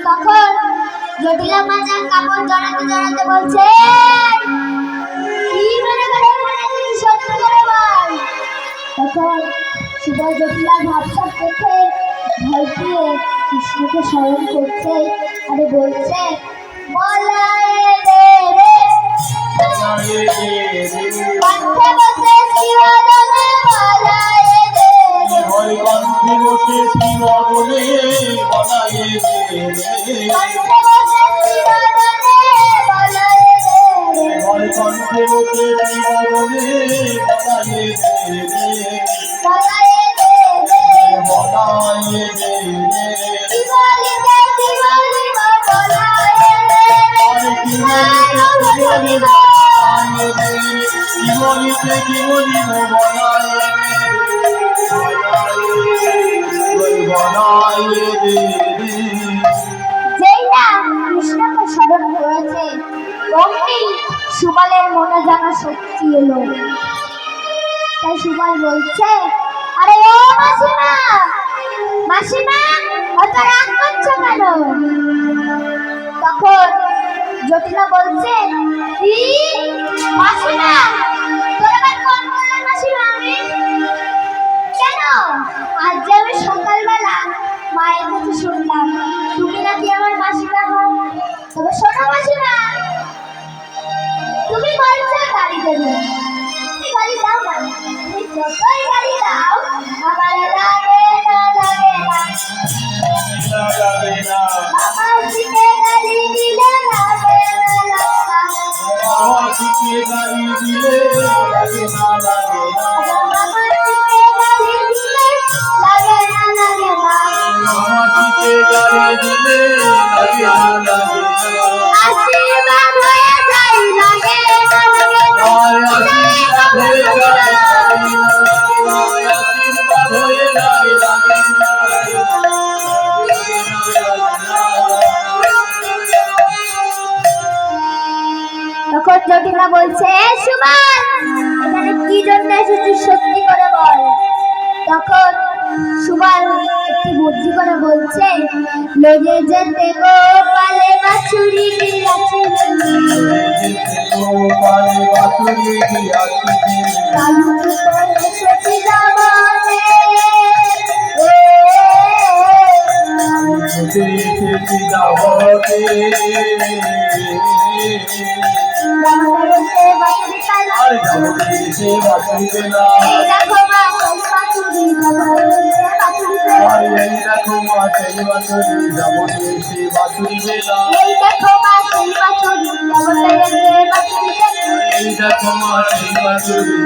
তখন জটিলা মাজা কাপড় জড়াতে জড়াতে বলছে, কি মনে করে সত্য করে বল। তখন সুবল জটিলা ভাবসাব দেখে ভয় পেয়ে কৃষ্ণকে স্মরণ করছে আর বলছে, বলায় রে রে কণ্ঠে বসে শিবদনে বলায় রে রে কণ্ঠে বসে শিবদনে বলায় রে কণ্ঠে বসে শিবদনে বলায় রে কণ্ঠে বসে শিবদনে বলায় রে বলায় রে বলায় রে কি বলিবে কি বলিব বলায় রে কি বলিতে কি বলিব বলায় রে যেই না কৃষ্ণকে স্মরণ করেছে অমনি সুবলের মনে যেন শক্তি এলো। তাই সুবল বলছে, আরে ও মাসিমা মাসিমা অত রাগ করছো কেন? তখন জটিলা বলছে, কি মাসিমা তোর আবার কোন বললেন মাসিমা? আমি কেন? আজ যে আমি সকালবেলা মায়ের কাছে শুনলাম তুমি নাকি আমার মাসিমা হও। তবে শোনো মাসিমা, তুমি বলছো গাড়ি দেবে, তুমি গাড়ি দাও না, তুমি যতই গাড়ি দাও আমার লাগে না লাগে না। মাসিকে গাড়ি দিলে লাগে না লাগে না। মাসিকে গাড়ি দিলে লাগে না লাগে না মাসিকে গাড়ি দিলে লাগে না লাগে না। মাসিকে গাড়ি দিলে লাগে না লাগে না আশীর্বাদ হয়ে যায় লাগে না লাগে না। আশীর্বাদ হয়ে যায় আশীর্বাদ হয়ে যায় লাগে না। তখন জটিলা বলছে, সুবল এখানে কি জন্য এসেছিস সত্যি করে বল। তখন সুবল একটি বুদ্ধি করে বলছে, লেগে যেতে গোপালে বাছুরি দিয়াছে কালু করে সতী দামনে দেখো মা বাছুরি দেখো মা সেই বাছুরি বেলা এই দেখো মা সেই বাছুরি এই দেখো মা সেই বাছুরি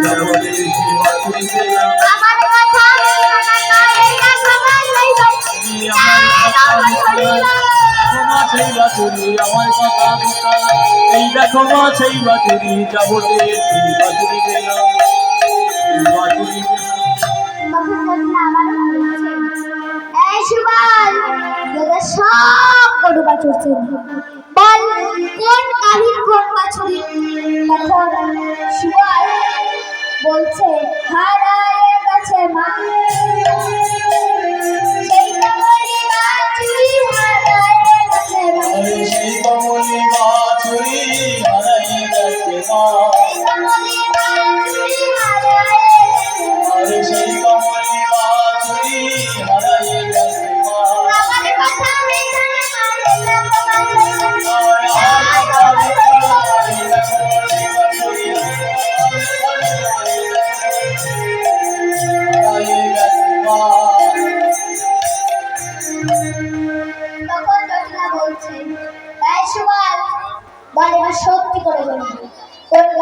বাছুরি বেলা আমার কথা এই দেখো মা সেই বাছুরি সেই বাছুরি আমার কথা এই দেখো মা সেই বাছুরি যাবতে বাছুরি বেলা বাছুরি সব গরু বাছুর বল কোন গাভীর কোন বাছুরি? তখন সুবল বলছে, হারায়ে গেছে মা সেই কমলি বাছুরি হারায়ে গেছে মা সেই কমলি বাছুরি হারায়ে গেছে মা সেই কমলি বাছুরি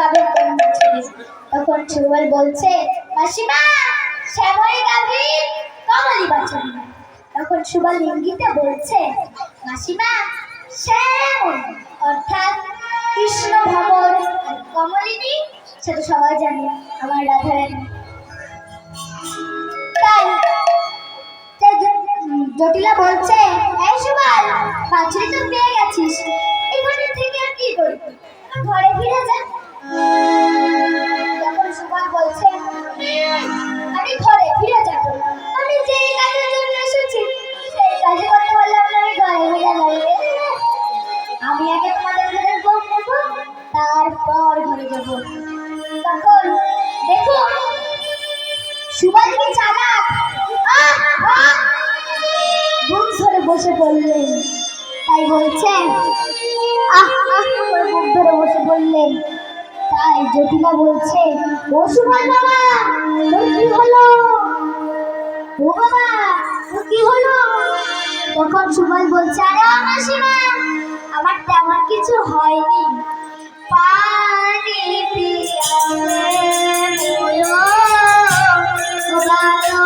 গাভীর কন্যা ছেলে। তখন সুবল বলছে, মাসিমা শ্যামলী গাভীর কমলি বাছুর। তখন সুবল ইঙ্গিতে বলছে, মাসিমা শ্যামল অর্থাৎ কৃষ্ণ ভ্রমর, আর কমলিনী সেটা সবাই জানে আমার রাধারানী। তাই তাই জটিলা বলছে, এই সুবল বাছুরি তো পেয়ে গেছিস, এখানে থেকে আর কি করবি, ঘরে ফিরে যা। তখন সুবল বলছে, আমি ঘরে ফিরে যাব, আমি যেই কাজের জন্য এসেছি সেই কাজে করতে বললাম না, আমি ঘরে ফিরে যাবো। আমি আগে তোমাদের ঘরের বউ নেব, তারপর ঘরে যাব। তখন দেখো সুবল কি চালাক, বুক ধরে বসে পড়লেন। তাই বলছে, করে বুক ধরে বসে পড়লেন। তাই জটিলা বলছে, ও সুবল বাবা তোর কি হলো, ও বাবা তোর কি হলো? তখন সুবল বলছে, আরে ও মাসিমা আমার তেমন কিছু হয়নি, পানি পিয়ালে মোরো বারো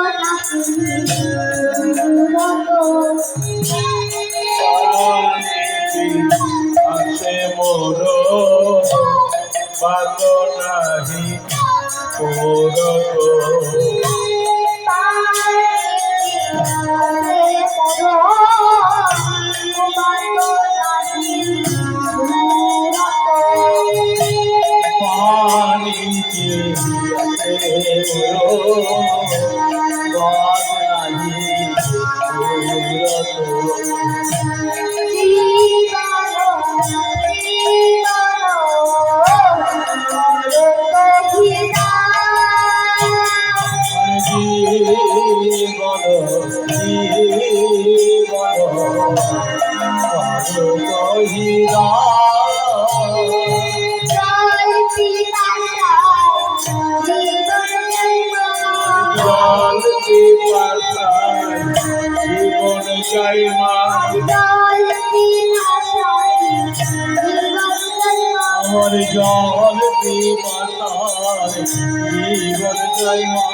আসে মোর পাত নাহি মোর পানি আসে মোর পাত নাহি জীবন চাই মা আমার জল পিপাসায় জীবন চাই মা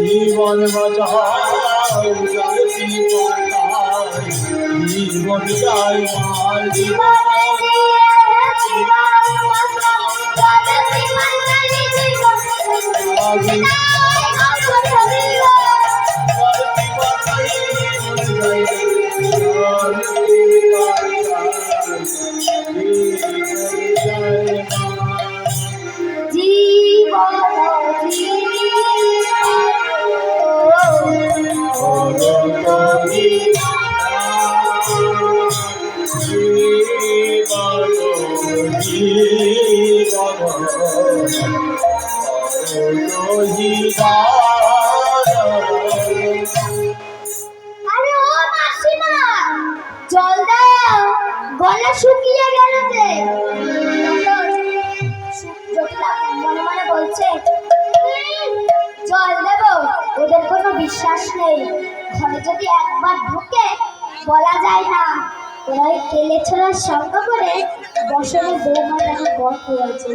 জীবন বাঁচাও জল পিপাসায় জীবন চাই মা জীবন আরে ও মাসিমা জল দাও, গলা শুকিয়ে গেল যে। জটিলা মনে মনে বলছে, জল দেব, ওদের কোনো বিশ্বাস নেই, ঘরে যদি একবার ঢুকে বলা যায় না। ওরা ওই তেলে ছোড়ার সঙ্গ করে বসনে বৌমা দেখো গল্প হয়েছে।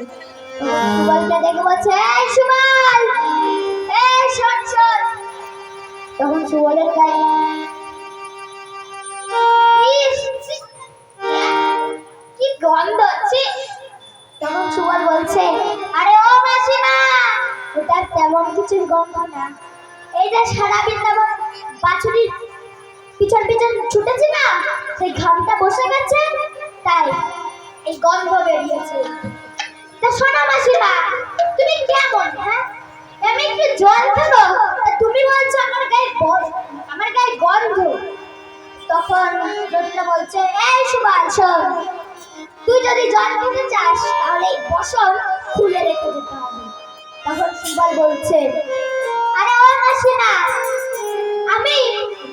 সুবলকে দেখে বলছে, এই সুবল, এই শোন শোন। তখন সুবলের গায়ে কি গন্ধ হচ্ছে। তখন সুবল বলছে, আরে ও মাসিমা ওটা তেমন কিছুর গন্ধ না, এই যে সারা বৃন্দাবন বাছুরির পিছন পিছন ছুটেছে না, সেই ঘামটা বসে গেছে, তাই এই গন্ধ বেরিয়েছে। তা শোনো মাসিমা তুমি কেমন, হ্যাঁ আমি একটু জল দেবো, তুমি বলছো আমার গায়ে গন্ধ। তখন জটিলা বলছে, এই সুবল শোন, তুই যদি জল খেতে চাস তাহলে এই বসন খুলে রেখে যেতে হবে। তখন সুবল বলছে, আরে ও মাসিমা আমি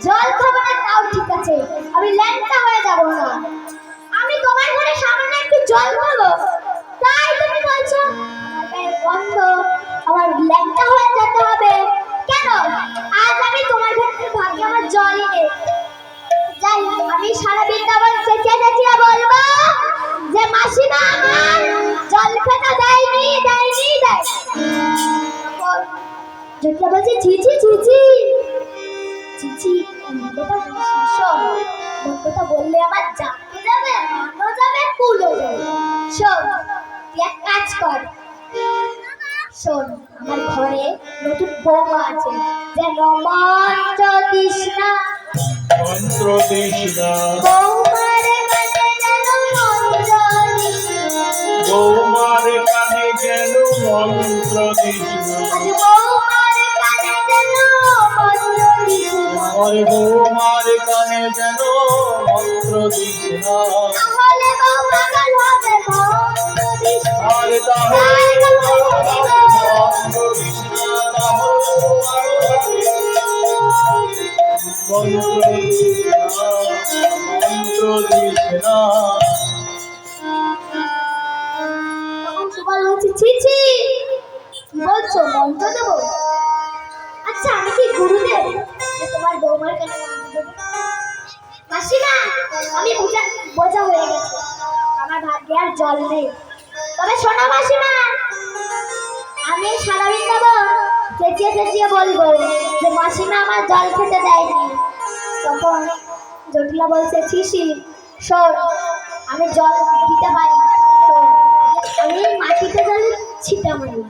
জল খাবো না তাও ঠিক আছে, আমি ল্যাংটা হয়ে যাবো না, আমি তোমার ঘরে সামান্য একটু জল খাবো, তাই তুমি বলছো আমার গায়ে গন্ধ, আমার ল্যাংটা জটিলা বলছে ছিছি ছিছি ছিছি, কথা শোন, কথা বললে আমার জানতে যাবে, মানো যাবে, কুলো যাবে। শোন, তুই এক কাজ কর, শোন, আমার ঘরে নতুন বৌমা আছে, যেন মন্ত্র দিস না, মন্ত্র দিস না, বৌমার কানে যেন মন্ত্র দিস না, বৌমার কানে যেন মন্ত্র দিস না, আজ বৌমার কানে যেন মন্ত্র দিস না, আমার বৌমার কানে যেন মন্ত্র দিস না, তাহলে বউ পাগল হবে, মন্ত্র দিস না। আর তাহলে মন্ত্র দিস না, মন্ত্র দিস না, মন্ত্র দিস না। তখন সুবল বলছে ছি ছি, কি বলছো, মন্ত্র দেবো? আচ্ছা আমি কি গুরুদেব যে তোমার বৌমার কানে মন্ত্র দেবো? মাসিমা, আমি বোঝা হয়ে গেছে, আমার ভাগ্যে আর জল নেই। তবে শোনো মাসিমা, আমি সারাদিন দেবো, চেঁচিয়ে চেঁচিয়ে বলবো যে মাসিমা আমার জল খেতে দেয়নি। তখন জটিলা বলছে ছিসি, শোন, আমি জল দিতে পারি, শোন, আমি মাটিতে জল ছিটা মারি,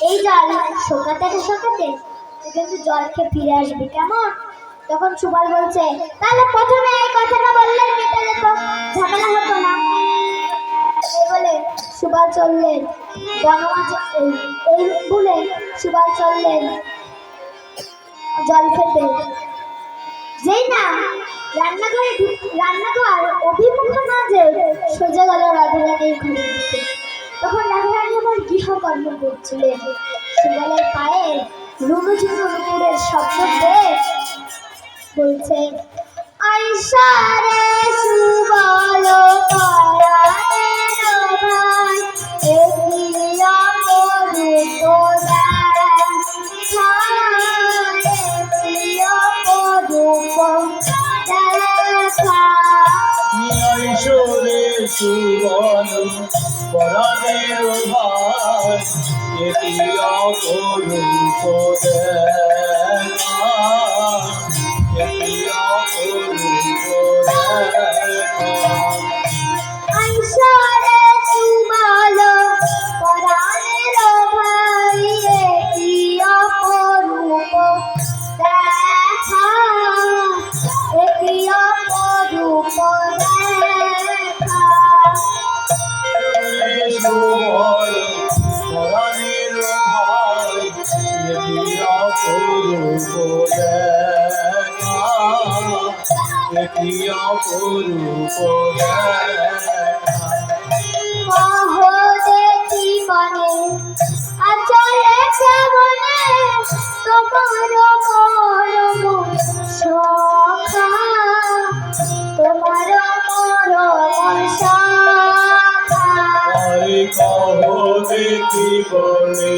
এই জল শোকাতে শোকাতে তুই কিন্তু জল খেয়ে ফিরে আসবি, কেমন? তখন সুবল বলছে তাহলে প্রথমে এই কথাটা বললে মিটে যেত, ঝামেলা হতো না। এই বলে সুবল চললেন বনমাঝি, এই বলে সুবল চললেন জল খেতে। যেই না রান্নাঘর অভিমুখ না যে সোজা গেল রাধারানীর ঘরের দিকে। তখন রাধারানী আমার গৃহকর্ম করছিলেন, সুবলের পায়ে রুনুঝুনু নুপুরের শব্দ পেয়ে বলছে আইসারে সুবল পরাণের ভাই, এগিয়া পরুত ঐশ্বরে সুবল পরাণের ভাই, এটি অপরূপ দেখা, এটি অপরূপ দেখা। আইসারে সুবল পরাণের ভাই, এটি অপরূপ দেখা, এটি অপরূপ দেখা। সুবল পরাণের ভাই, এটি অপরূপ দেখা, এটি অপরূপ দেখা। কহ দেখি মনে আচলে কেমনে তোমার মরম সখা, তোমার মরম সখা। আরে কহ দেখি বলে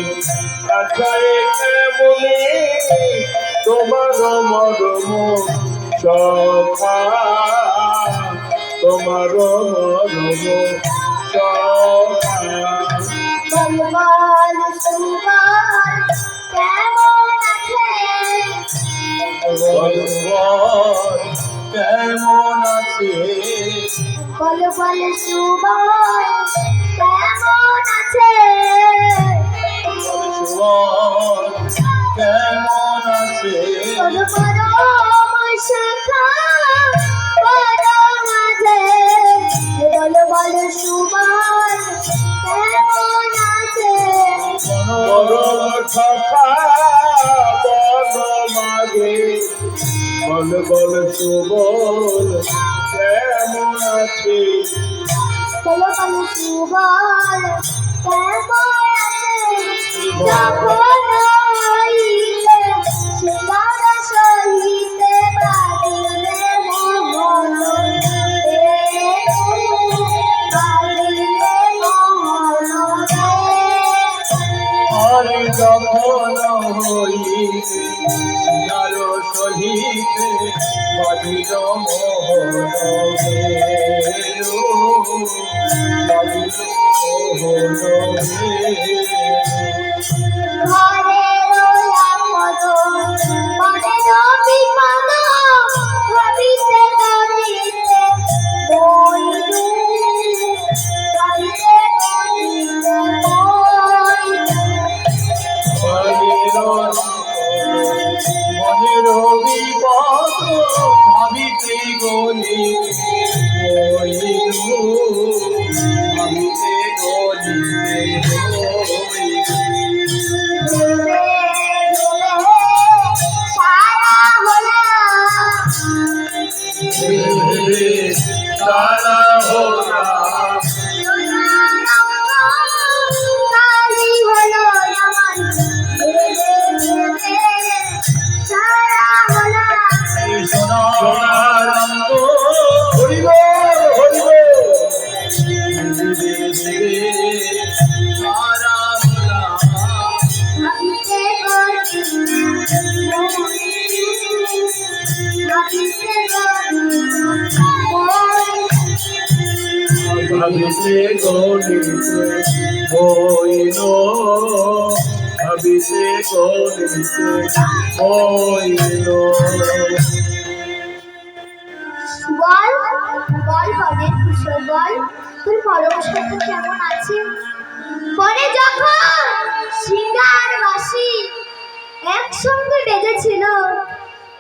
আছায় কেমনে তোমার মরম সখা, তোমার মরম সখা। বল বল সুবল কেমন আছে, বল বল কেমন আছে, বল বল সুবল কেমন আছে, সুবল কেমন আছে, তোর পরম সখা পরম আছে। বল বল সুবল কেমন আছে, পরম সখা পরম আগে, বল বল সুবল কেমন আছে, বল বল সুবল কেমন আছে। যখন হইলে সুন্দর সহিতে বাদিলে মোহন রে, বাদিলে মোহন রে। আরে যখন হইলে সিয়ার সহিতে বাজিল মোহন বেরু, বাজিল মোহন বেরু। ঘরের মনের বিপদ ভাবিতে গলিতে হইল, ভাবিতে গলিতে হইল। সারা হোলা সোনার রঙ হরিব হরিব সারা হোলা ভাবিতে গলিতে হইল, ভাবিতে গলিতে হইল। বল বল বনের কুশল বল, তোর পরম সত্য কেমন আছে? বনে যখন শৃঙ্গার বাঁশি একসঙ্গে বেজেছিল,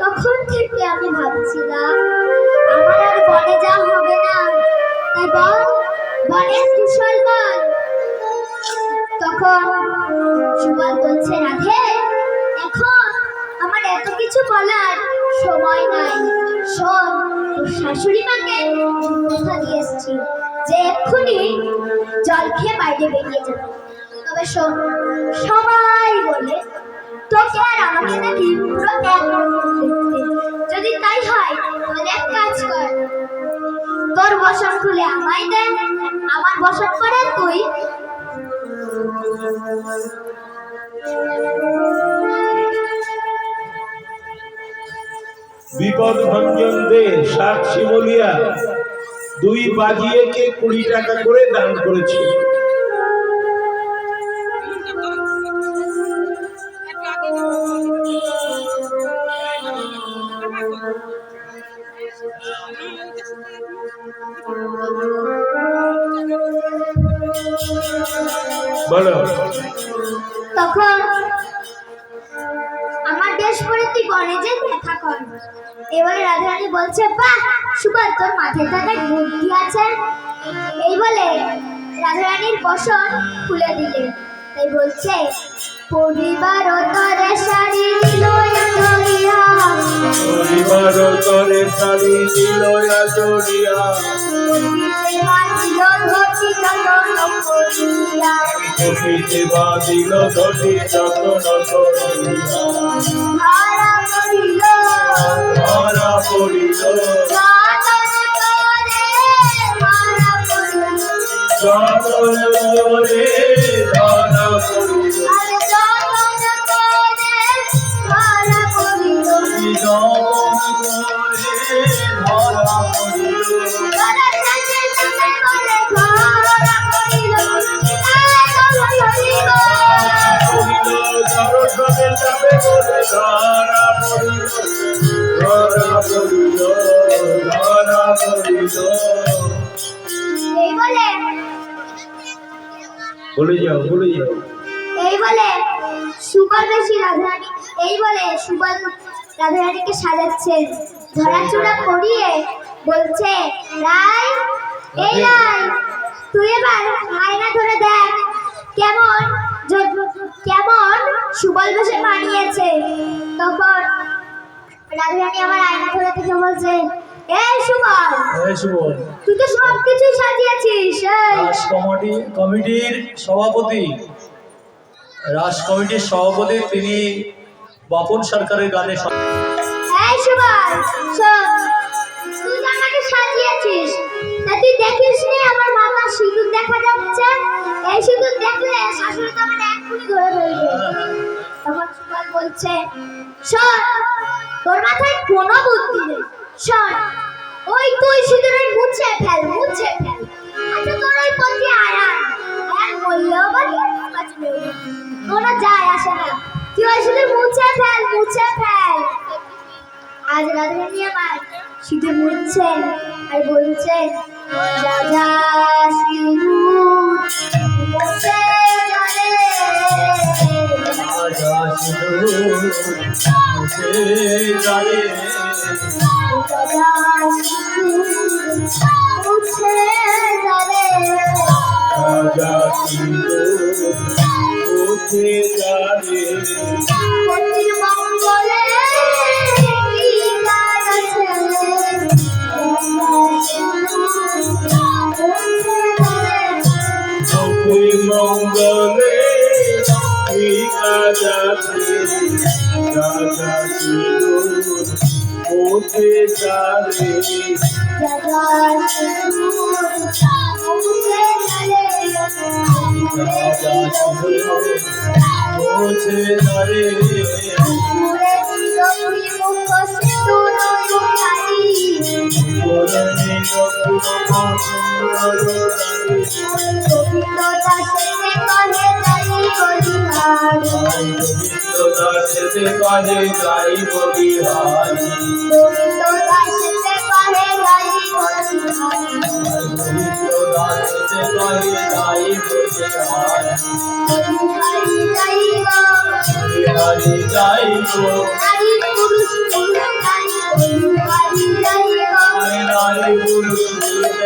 তখন থেকে আমি ভাবছিলাম আমার আর বনে যাওয়া হবে না। তাই বল বনের কুশল বল। তখন সুবল বলছে, রাধে এখন আমার এত কিছু বলার সময় নাই। শোন, তোর শাশুড়ি মাকে কথা দিয়ে এসছি যে এক্ষুনি জল খেয়ে বাইরে বেরিয়ে যাবে। তবে শোন, সবাই বলে তোকে আর আমাকে নাকি পুরো এক দেখতে। যদি তাই হয় তাহলে এক কাজ কর, তোর বসন খুলে আমায় দে, আমার বসন করে তুই। বিপদ ভঞ্জন দে সাক্ষী বলিয়া 2 বাজিয়েকে 20 টাকা করে দান করেছে। বলো। তখন আমার দেশ করে তুই বনে যে দেখা কর। এবারে রাধারানী বলছে, বাহ সুবল, তোর মাথায় তো একটা বুদ্ধি আছে। এই বলে রাধারানীর বসন খুলে দিলে। তাই বলছে, পরিবার তরে শাড়ি দিল জড়িয়া, পরিবার তরে শাড়ি দিল জড়িয়া, কপিতে বাঁধিল ধরি যতন করিয়া, ধরা পড়িল যতন করে ধরা পড়িল, বলে যাও বলে যাও। এই বলে সুবল বেশি রাধারানী, এই বলে সুবল রাধারানীকে সাজাচ্ছে, ধরাচূড়া করিয়ে বলছে, রাই এই রাই, তুই এবার আয়না ধরে দেখ কেমন কেমন সুবল বেশে মানিয়েছে। তখন রাধারানী আমার আয়না ধরে দেখে বলছে, এই সুবল, এই সুবল, তুই তো সবকিছু সাজিয়েছিস। রাজ কমিটির সভাপতি, তিনি বাপন সরকারের গানে। এই সুবল, শোন, তুই তো আমাকে সাজিয়েছিস, তা তুই দেখিস নি আমার মাথার সিঁদুর দেখা যাচ্ছে? এই সিঁদুর দেখলে শাশুড়ি তো আমার এক্ষুনি ধরে ফেলবে। তখন সুবল বলছে, শোন, তোর মাথায় কোনো বুদ্ধি নেই। শোন, ওই তুই সিঁদুরের মুছে ফেল, মুছে ফেল। আচ্ছা তোর ওই পথে আয়ান বললেও বলি, বাঁচলেও বলি, কোনো যায় আসে না। তুই ওই সিঁদুর মুছে ফেল, মুছে ফেল। আজ রাধারানী আমার সিঁদুর মুছছে আর বলছে, রাজা সিঁদুর মুছে চলে রাজা সিঁদুর মুছে যাবে উঠে যাবে রাজা সিঁদুর মুছে যাবে পতির মঙ্গলে কি কাজ আছে মুখে মঙ্গলে ঠিক আছে রাজা সিঁদুর মুছে যাবে রাজা সিঁদুর মুছে যাবে করণে রঘুনাথ সুন্দর গোবিন্দ দাসে কাজে যাই বলিহারি গোবিন্দ দাসে কাজে যাই বলিহারি হরি যাই গো নারী পুরুষ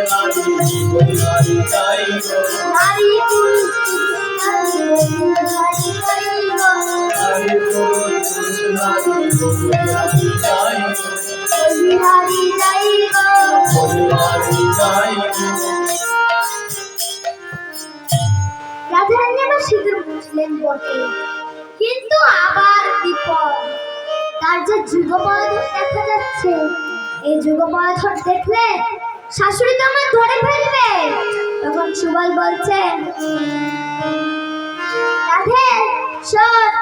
নারী বলিহারি যাই গো নারী পুরুষ নারী বলিহারি যাই বলিহারি যাই রাধারানী আমার সিঁদুর বুঝলেন বটে, কিন্তু আবার বিপদ। তার যে যুগমাধর দেখা যাচ্ছে, এই যুগমাধর দেখলে শাশুড়ি তো আমার ধরে ফেলবে। তখন সুবল বলছে, রাধে শোন,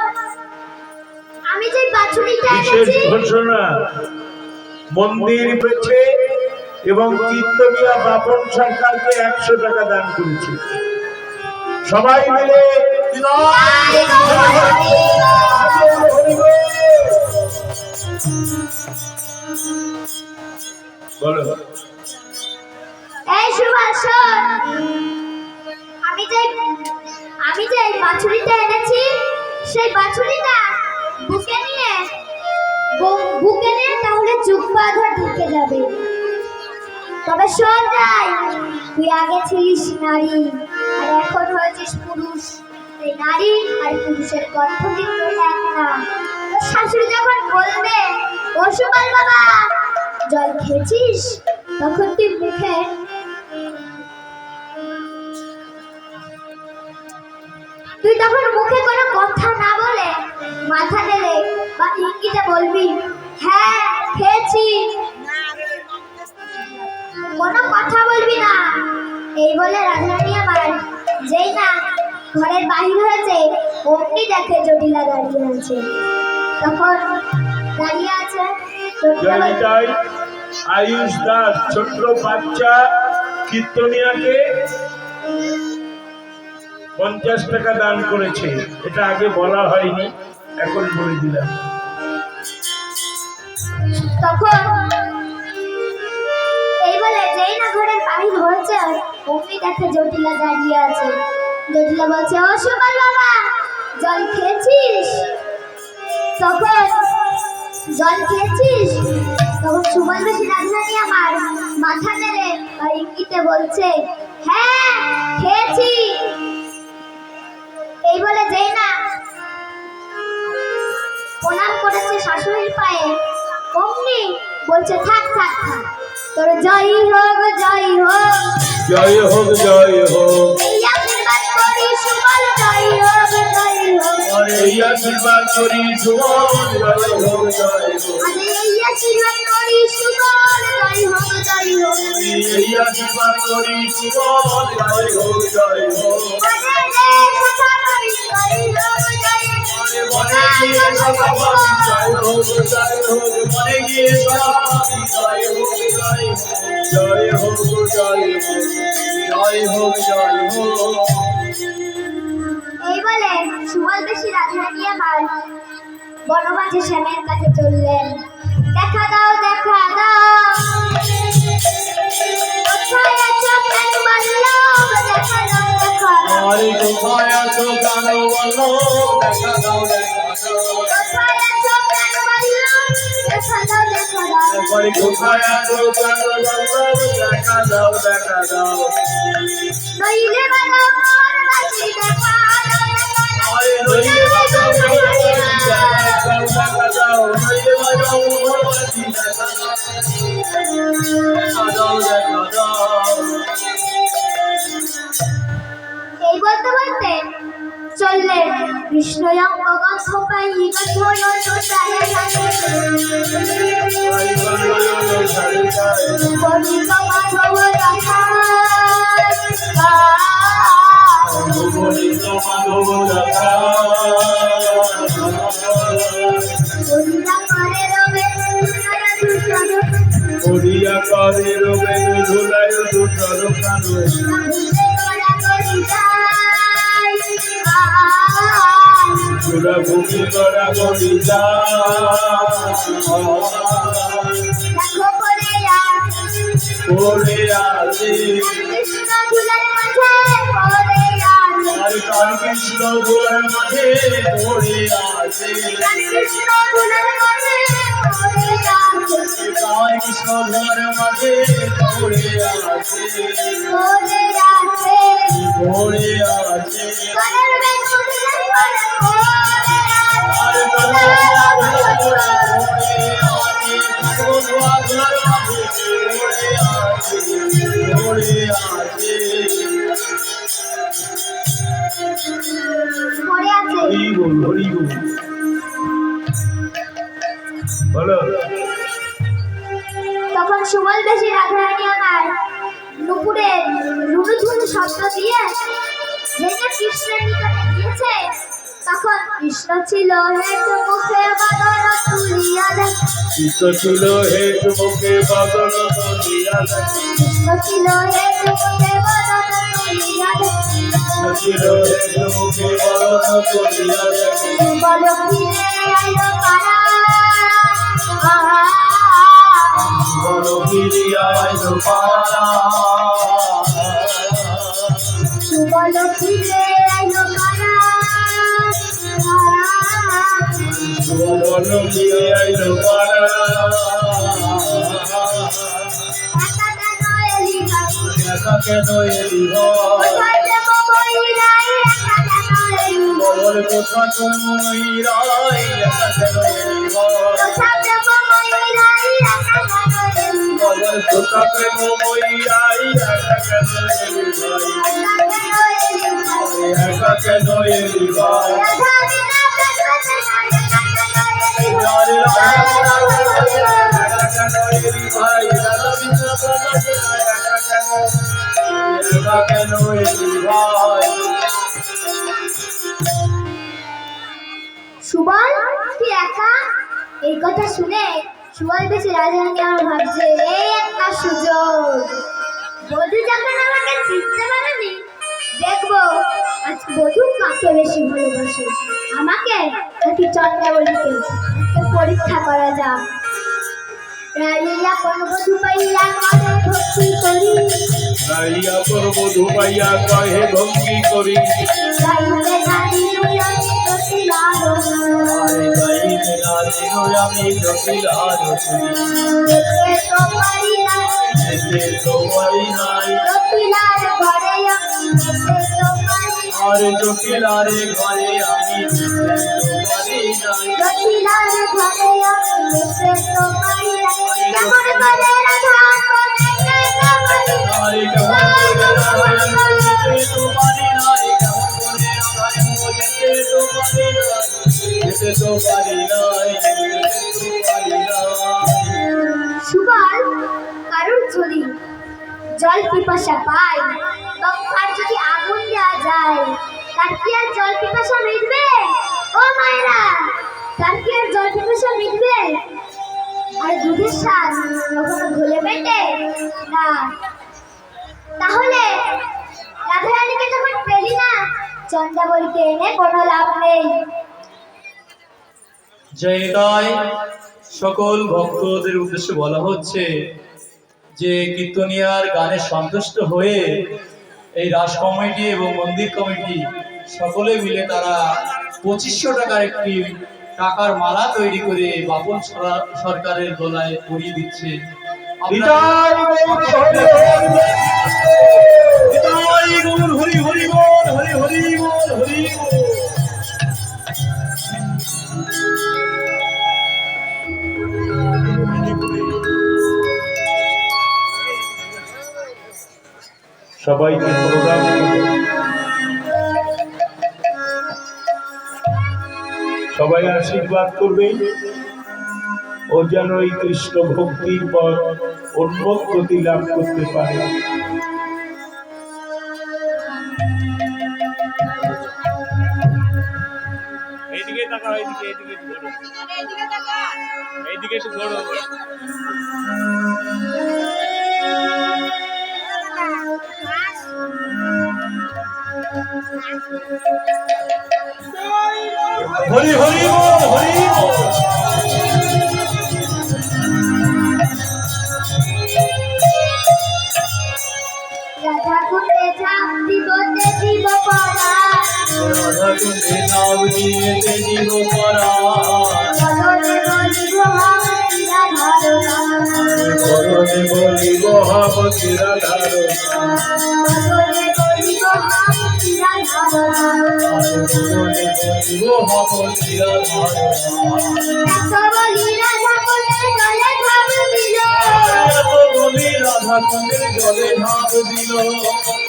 আমি যে বাছুরিটা বিশেষ এনেছি, ঘোষণা মন্দির পেছে এবং কীর্তনিয়া বাপন সরকারকে 100 টাকা দান করেছে। সবাই মিলে বলো। এই সুবল শোন, আমি যে এই বাছুরিটা এনেছি, সেই বাছুরিটা বুকে নিয়ে তাহলে যুগমাধর ঢুকে যাবে। তবে শোন রাই, তুই আগে ছিলিস নারী আর এখন হয়েছিস পুরুষ। এই নারী আর পুরুষের কণ্ঠ কিন্তু এক না। তোর শাশুড়ি যখন বলবে, ও সুবল বাবা জল খেয়েছিস, তখন তুই মুখে কোনো কথা না বলে মাথা নেড়ে বা ইঙ্গিতে বলবি, হ্যাঁ খেয়েছি, কোনো কথা বলবি না। এই বলে রাধারানী আমার যেই না ঘরের বাহির হয়েছে, অমনি দেখে জটিলা দাঁড়িয়ে আছে। তখন দাঁড়িয়ে আছে জয়িতাই আয়ুষ দাস ছোট্ট বাচ্চা কীর্তনিয়াকে 50 টাকা দান করেছে। এটা আগে বলা হয়নি, এখন বলে দিলাম। তখন এই বলে যেই না ঘরের বাহির হয়েছে, অমনি দেখে জটিলা দাঁড়িয়ে আছে। জটিলা বলছে, ও সুবল বাবা জল খেয়েছিস? তখন সুবল বেশি রাধারানী আমার মাথা নেড়ে বা ইঙ্গিতে বলছে, হ্যাঁ খেয়েছি। এই বলে যেই না প্রণাম করেছে শাশুড়ির পায়ে, অমনি বলছে, থাক থাক থাক, তোর জয় হোক জয় হোক, জয় হোক জয় হোক, এই আশীর্বাদ করি সুবল জয় হোক জয় হোক, এই আশীর্বাদ করি সুবল জয় হোক জয় হোক, এই আশীর্বাদ করি সুবল জয় হোক জয় হোক, এই আশীর্বাদ করি সুবল জয় হোক জয় হোক, মনে গিয়ে সভাপতি জয় হোক জয় হোক, মনে গিয়ে সভাপতি জয় হোক জয় হোক, জয় হোক জয় হোক, জয় হোক জয় হোক। এই বলে সুবল বেশি রাধারানী আমার বনমাঝি শ্যামের কাছে চললেন। দেখা দাও দেখা দাও, কোথায় আছো প্রেম বল্লভ, দেখা দাও দেখা দাও, আরে কোথায় আছো কেন বলো দেখা দাও দেখা দাও কোথায় আছো কেন বললো দেখা দাও দেখা দাও একবারে কোথায় আছো কেন বলো দেখা দাও দেখা দাও নইলে বাবা মোর বাসি দেখা দাও দেখা দাও আরে নইলে বাজাও দেখা দাও নইলে বাজাও মোর বাজি দেখা দাও দেখা দাও এই বলতে বলতে চললেন কৃষ্ণয়ঙ্গ গন্ধ পাই গন্ধয় সোতারে বলিত মাধব রাখা বলিত মাধব রাখা বলিয়া করে রবে দুনারা দুষর করিয়া করে রবে ধুলায় দুধর কানো ভুলে করা করি যাই চূড়া ভূমি করা করি যা দেখো করে পড়ে আছে কৃষ্ণ ধুলার মাঝে করে আর কার কৃষ্ণ ধুলার মাঝে পড়ে আছে কৃষ্ণ ধুলার মাঝে করে কার কৃষ্ণ ধুলার মাঝে পড়ে আছে করে পড়ে আছে করার বেগুনের করে আর পড়ে আছে করে আছে হরি বল বলো তখন সুবল বেশি রাধারানী আমার নুপুরের রুনুঝুনু শব্দ দিয়ে যেটা কৃষ্ণের নিকটে গিয়েছে তখন কৃষ্ণ ছিল হেত মুখে বাদন তুলিয়া দেখ কৃষ্ণ ছিল হেত মুখে বাদন তুলিয়া দেখ কৃষ্ণ ছিল হেত মুখে বাদন তুলিয়া দেখ কৃষ্ণ ছিল হেত মুখে বাদন তুলিয়া দেখ বল ফিরে আইলো পারা বলো ফিরিয়া আইলো পারা সুবল ফিরে আইলো পারা বলো ফিরিয়া আইলো পারা একা কেন এলি ভাই একা কেন এলি কোথায় দেব বইরাই একা কেন এলি বল কোথা তুমি রাই একা কেন এলি কোথায় দেব বইরাই একা কেন এলি বল কোথা প্রেম মইরাই একা কেন এলি একা কেন এলি ভাই একা কেন এলি রাধা বিনা প্রেমে নাই একা কেন এলি আরে একা কেন এলি ভাই রাধা বিনা প্রেমে নাই একা কেন এলি ভাই সুবল তুই একা এই কথা শুনে সুবল বেশি রাধারানী আমার ভাবছে এই একটা সুযোগ বধূ যখন আমাকে চিনতে পারেনি দেখবো আজ বধূ কাকে বেশি ভালোবাসে আমাকে নাকি চন্দ্রাবলীকে আজকে পরীক্ষা করা যাক রাইয়া কোন বধূ পাইয়া করে ভক্তি করি রাইয়া পর বধূ পাইয়া কহে ভঙ্গি করি রাইলে নারী আমি প্রতিলাভ আরে গাইতে না দিনো আমি জটিল আরতি দেখতে তো পারি না যেতে তো পারি নাই রতিলার ঘরে আমি যেতে তো পারি না আরে জটিলারে ঘরে আমি যেতে তো পারি নাই রতিলার ঘরে আমি যেতে তো পারি না কেমন করে রাধা করে যেতে পারি না আরে কেমন করে রাধায় যেতে তো পারি নাই কেমন করে রাধায় যেতে তো পারি নাই যেতে তো পারি নাই যেতে তো পারি নাই সুবল কারোর যদি জল পিপাসা পায় তখন যদি আগুন দেওয়া যায় তার কি আর জল পিপাসা মিটবে ও মায়েরা তার কি আর জল পিপাসা মিটবে আর দুধের স্বাদ কখনো ঘোলে মেটে না তাহলে রাধারানীকে যখন পেলি না চন্দ্রাবলীকে এনে কোনো লাভ নেই জয়তায় সকল ভক্তদের উদ্দেশ্যে বলা হচ্ছে যে কীর্তনিয়ার গানে সন্তুষ্ট হয়ে এই রাস কমিটি এবং মন্দির কমিটি সকলে মিলে তারা 2500 টাকার একটি টাকার মালা তৈরি করে বাপন সরকারের গলায় পরিয়ে দিচ্ছে। হরি হরি বল, হরি হরি বল, হরি বল। সবাইকে প্রোগ্রাম সবাই আশীর্বাদ করবে ও যেন এই কৃষ্ণ ভক্তির পর উন্মুক্তি লাভ করতে পারে। এইদিকে তাকাও, এইদিকে এইদিকে একটু ধরো, এইদিকে তাকা, এইদিকে একটু ধরো। হরি হরি বল, হরি বল। রাধা কুণ্ডে ঝাঁপ দিবতে জীব পরাণ, রাধা কুণ্ডে ঝাঁপ দিয়েতে জীব পরাণ, বদনে বলিব হামতি রাধারণ, বদনে বলিব হামতি রাধারণ, বদনে বলিব হামতি রাধারণ, বদনে বলিব হামতি রাধারণ। এত বলি রাধা কুণ্ডে জলে ঝাঁপ দিল, এত বলি রাধা কুণ্ডের জলে ঝাঁপ দিল,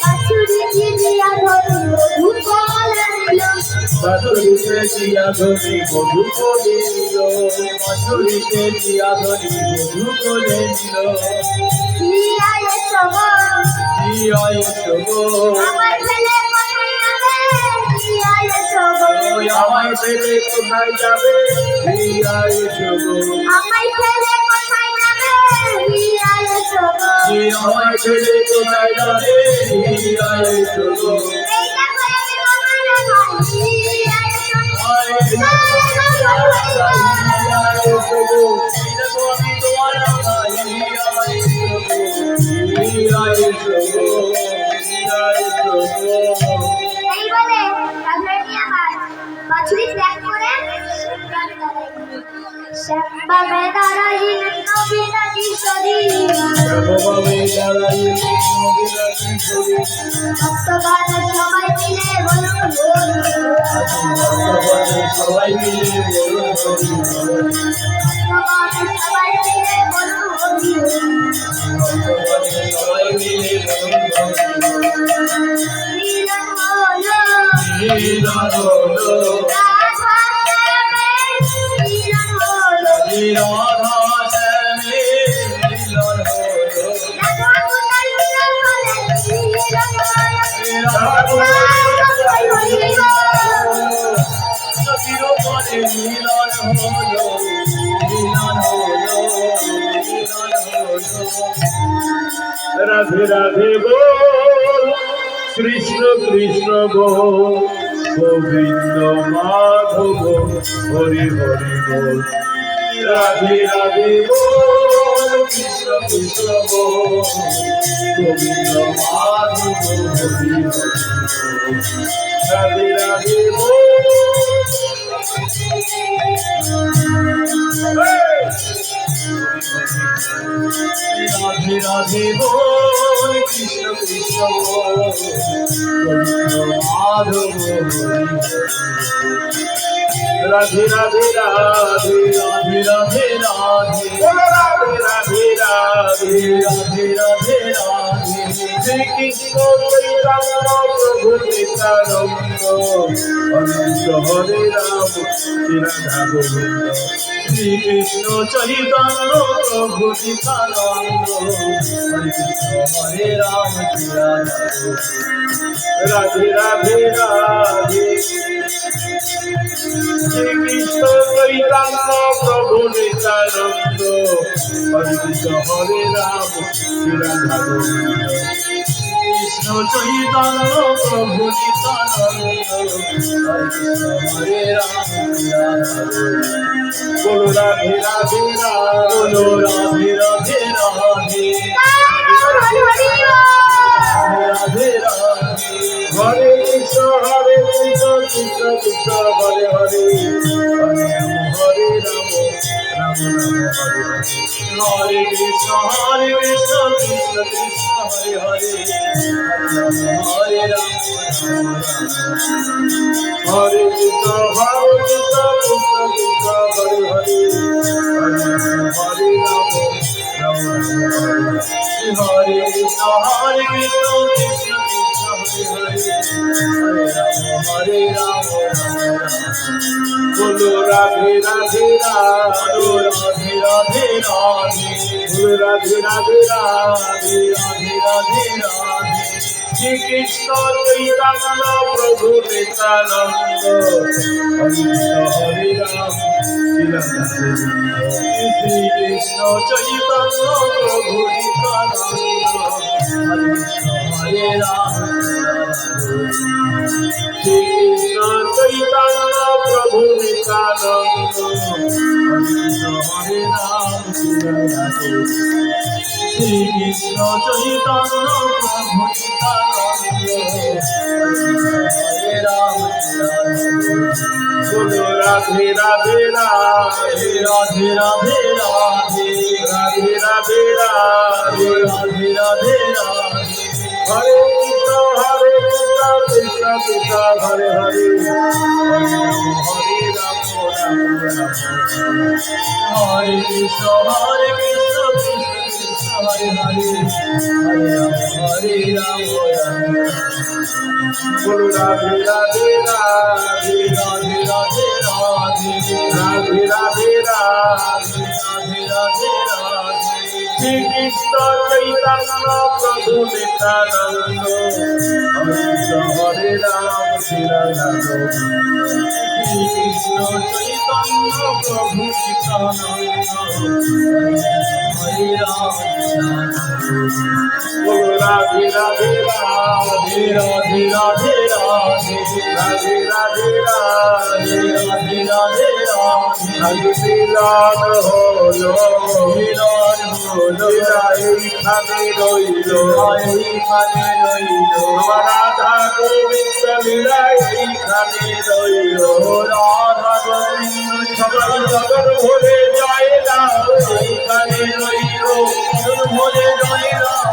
বাছুরি চিনিয়া ধরি মধু কমলা দিল, বাছুরিতে দিয়া ধরি মধু করে নিল, বাছুরিতে দিয়া ধরি মধু করে নিল। হিয়া এসো গো, হিয়া এসো গো, আমার ছেলে কোথায় যাবে, হিয়া এসো গো, ওই আমায় ছেড়ে কোথায় যাবে, হিয়া এসো গো, আমায় ছেড়ে কোথায় যাবে, হিয়া এসো গো, আমায় ছেড়ে কোথায় যাবে, হিয়া এসো গো। এই দেখো আমি আমার ভাই, হিয়া এসো গো, হিয়া এসো গো, এই দেখো আমি তোমার ভাই, হিয়া এসো গো, হিয়া এসো গো, হিয়া এসো গো। এই বলে রাধারানী আমার বাছুরি ত্যাগ করে শ্যামবাবে দাঁড়াইলেন নবীনা কিশোরী, শ্যামবাবে দাঁড়াইলেন নবীনা কিশোরী, ভক্তগণ সবাই মিলে বলুন হরি বল, ভক্তগণ সবাই মিলে বলুন হরি বল, ভক্তগণ সবাই মিলে বলুন হরি বল, ভক্তগণ সবাই মিলে বলুন হরি বল। মিলন হলো মিলন হলো, রাধা শ্যামের, মিলন হলো রাধা শ্যামে মিলন হলো, রাধা কুণ্ডল মিলন হলে মিলন হলো, চিরপরে মিলন হলো, মিলন হলো, মিলন হলো। রাধে রাধে বল, কৃষ্ণ কৃষ্ণ বল, গোবিন্দ মাধব হরি হরি বল। রাধে রাধে বল, কৃষ্ণ কৃষ্ণ বল, গোবিন্দ মাধব হরি হরি বল। রাধে রাধে বল। রাধে রাধে বল, কৃষ্ণ কৃষ্ণ বল, গোবিন্দ মাধব হরি হরি। রাধে রাধে রাধে রাধে রাধে রাধে, বল রাধে রাধে রাধে রাধে রাধে রাধে। শ্রীকৃষ্ণ চৈতন্য প্রভু নিত্যানন্দ অনন্ত হরে রাম শ্রী রাধা গোবিন্দ। শ্রীকৃষ্ণ চৈতন্য প্রভু নিত্যানন্দ, হরে কৃষ্ণ হরে রাম শ্রী রাধা গোবিন্দ। রাধে রাধে রাধে শ্রীকৃষ্ণ চৈতন্য প্রভু নিত্যানন্দ হরে কৃষ্ণ হরে রাম শ্রী রাধা গোবিন্দ। কৃষ্ণ চৈতন্য প্রভু নিত্যানন্দ, হরে কৃষ্ণ হরে রাম শ্রী রাধা গোবিন্দ। বলো রাধে রাধে বলো রাধে রাধে রাধে রাধে, হরি বল, Radhe Radhe. Hare Krishna Krishna Krishna Hare Hare Hare Ram Hare Krishna Krishna Krishna Hare Hare Hare Ram Hare Krishna Krishna Hare Ram Bolo Radhe Radhe Radhe Radhe Radhe Radhe Bolo Radhe Radhe Radhe Radhe Radhe Radhe Shri Krishna Chaitanya Prabhu Nityananda Hare Ram Shri Krishna Chaitanya Prabhu Nityananda Hare Ram Shri Krishna Chaitanya Prabhu Nityananda Hare Ram Shri Krishna Chaitanya Prabhu Hare Ram Bolo Radhe Radhe Radhe Radhe Radhe Radhe Radhe Radhe Radhe Radhe Radhe Radhe Hare Krishna Krishna Krishna Hare Hare Hare Ram Hare Krishna Krishna Krishna Hare Hare Hare Ram Bolo Radhe Radhe Radhe Radhe Radhe Radhe Radhe Radhe Radhe Radhe Radhe Radhe Shri Krishna Chaitanya Prabhu Nityananda Hare Ram Shri Krishna Chaitanya Prabhu Nityananda Hare Ram Bolo Radhe Radhe Radhe Radhe Radhe Radhe Radhe Radhe Radhe Radhe Radhe Radhe Milan holo মিলন হলো এইখানে রইল এইখানে রইল রাধা গোবিন্দ লীলা এইখানে রইল রাধা গোবিন্দ সবাই জগৎ ভরে জয় রাম এইখানে রইল ভরে জয় রাম